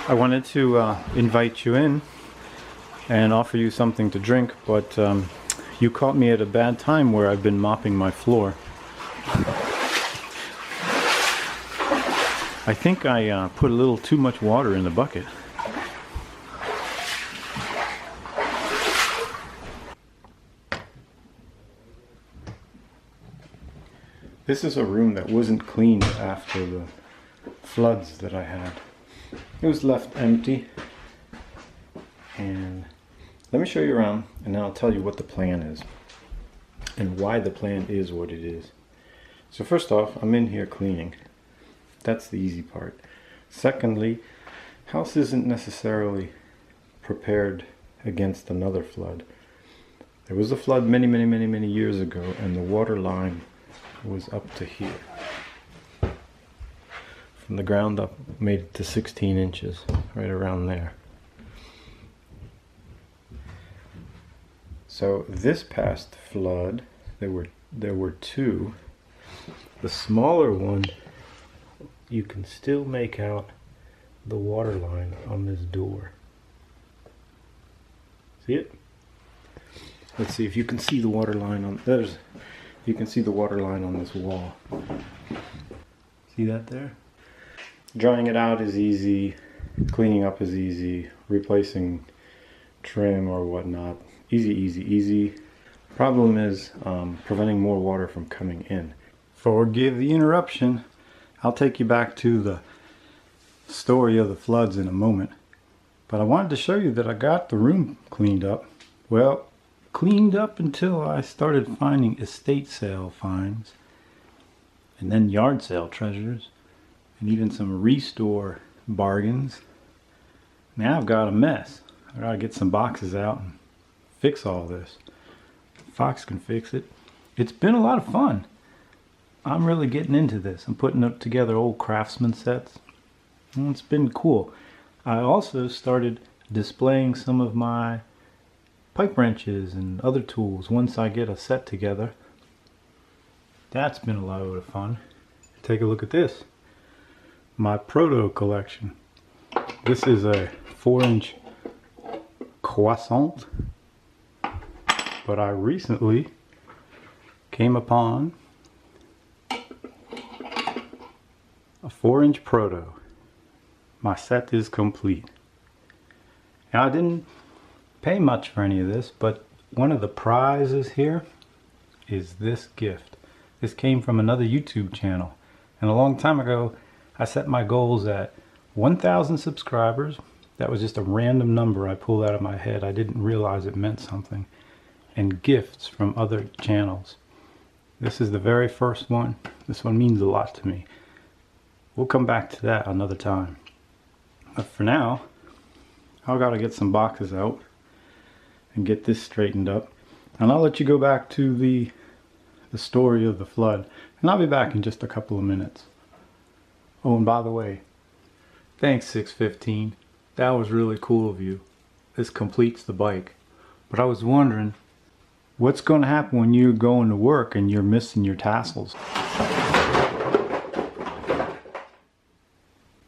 I wanted to invite you in and offer you something to drink, but you caught me at a bad time where I've been mopping my floor. I think I put a little too much water in the bucket. This is a room that wasn't cleaned after the floods that I had. It was left empty. And let me show you around, and then I'll tell you what the plan is and why the plan is what it is. So first off, I'm in here cleaning. That's the easy part. Secondly, house isn't necessarily prepared against another flood. There was a flood many years ago, and the water line was up to here. From the ground up, made it to 16 inches, right around there. So this past flood, there were two. The smaller one, you can still make out the water line on this door. See it? Let's see if you can see the water line on you can see the water line on this wall. See that there? Drying it out is easy, cleaning up is easy, replacing trim or whatnot, easy. Problem is preventing more water from coming in. Forgive the interruption. I'll take you back to the story of the floods in a moment. But I wanted to show you that I got the room cleaned up. Well, cleaned up until I started finding estate sale finds, and then yard sale treasures, and even some restore bargains. Now I've got a mess. I gotta get some boxes out and fix all this. Fox can fix it. It's been a lot of fun. I'm really getting into this. I'm putting together old Craftsman sets. And it's been cool. I also started displaying some of my pipe wrenches and other tools once I get a set together. That's been a lot of fun. Take a look at this. My proto collection. This is a 4-inch croissant. But I recently came upon a 4-inch proto. My set is complete. Now I didn't pay much for any of this, but one of the prizes here is this gift. This came from another YouTube channel, and a long time ago I set my goals at 1,000 subscribers. That was just a random number I pulled out of my head. I didn't realize it meant something. And gifts from other channels. This is the very first one. This one means a lot to me. We'll come back to that another time. But for now, I've got to get some boxes out and get this straightened up. And I'll let you go back to the story of the flood. And I'll be back in just a couple of minutes. Oh, and by the way, thanks 615. That was really cool of you. This completes the bike. But I was wondering, what's going to happen when you're going to work and you're missing your tassels?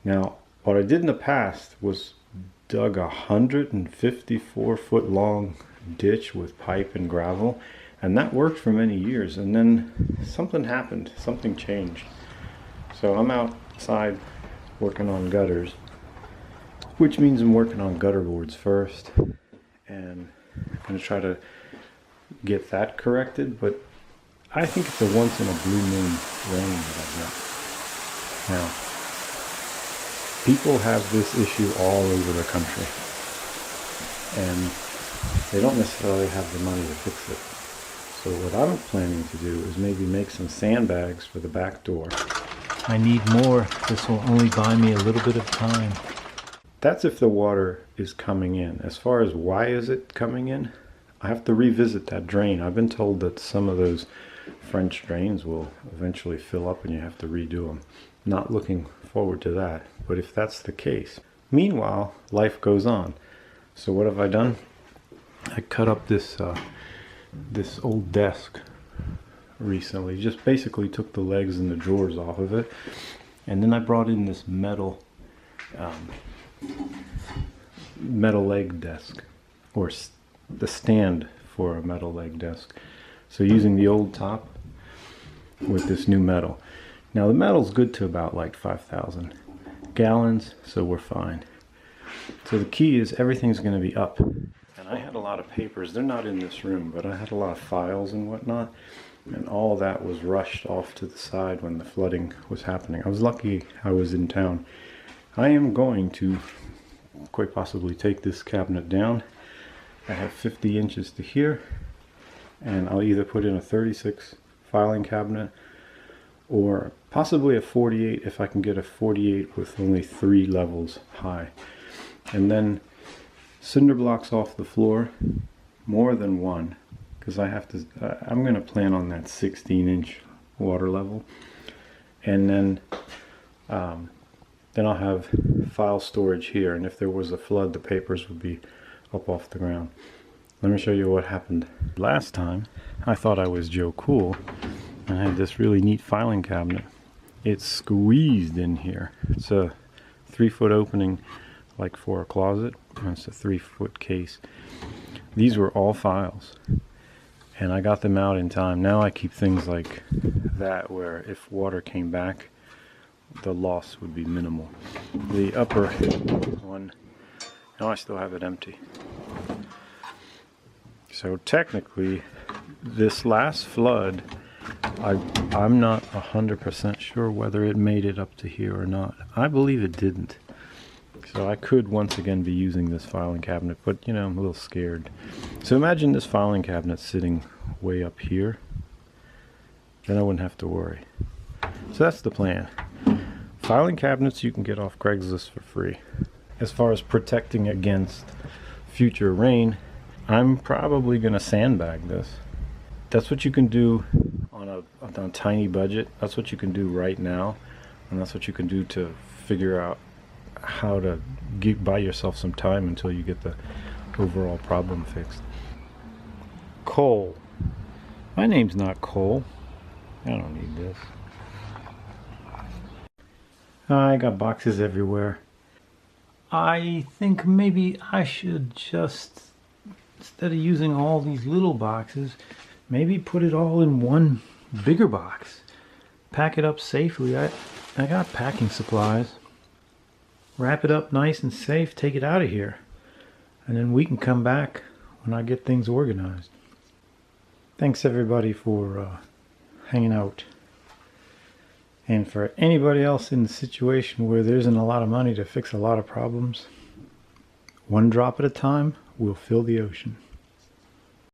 Now, what I did in the past was dug a 154-foot long ditch with pipe and gravel, and that worked for many years. And then something happened, something changed. So I'm outside working on gutters, which means I'm working on gutter boards first, and I'm going to try to get that corrected, but I think it's a once in a blue moon rain that I got. Now, people have this issue all over the country, and they don't necessarily have the money to fix it. So what I'm planning to do is maybe make some sandbags for the back door. I need more. This will only buy me a little bit of time. That's if the water is coming in. As far as why is it coming in, I have to revisit that drain. I've been told that some of those French drains will eventually fill up and you have to redo them. Not looking forward to that, but if that's the case. Meanwhile, life goes on. So what have I done? I cut up this old desk recently. Just basically took the legs and the drawers off of it, and then I brought in this metal metal leg desk, or the stand for a metal leg desk. So using the old top with this new metal. Now the metal's good to about like 5,000 gallons, so we're fine. So the key is everything's going to be up. And I had a lot of papers. They're not in this room, but I had a lot of files and whatnot. And all that was rushed off to the side when the flooding was happening. I was lucky I was in town. I am going to quite possibly take this cabinet down. I have 50 inches to here, and I'll either put in a 36 filing cabinet or possibly a 48 if I can get a 48 with only 3 levels high. And then cinder blocks off the floor, more than one, because I have to, I'm going to plan on that 16-inch water level. And then I'll have file storage here, and if there was a flood, the papers would be up off the ground. Let me show you what happened. Last time, I thought I was Joe Cool, and I had this really neat filing cabinet. It's squeezed in here. It's a 3-foot opening, like for a closet, and it's a 3-foot case. These were all files, and I got them out in time. Now I keep things like that, where if water came back, the loss would be minimal. The upper one, now I still have it empty. So technically, this last flood, I'm not 100% sure whether it made it up to here or not. I believe it didn't. So I could once again be using this filing cabinet, but you know, I'm a little scared. So imagine this filing cabinet sitting way up here. Then I wouldn't have to worry. So that's the plan. Filing cabinets you can get off Craigslist for free. As far as protecting against future rain, I'm probably going to sandbag this. That's what you can do on a tiny budget. That's what you can do right now, and that's what you can do to figure out how to buy yourself some time until you get the overall problem fixed. Cole. My name's not Cole. I don't need this. I got boxes everywhere. I think maybe I should just, instead of using all these little boxes, maybe put it all in one bigger box. Pack it up safely. I got packing supplies. Wrap it up nice and safe, take it out of here. And then we can come back when I get things organized. Thanks everybody for hanging out. And for anybody else in the situation where there isn't a lot of money to fix a lot of problems, one drop at a time will fill the ocean.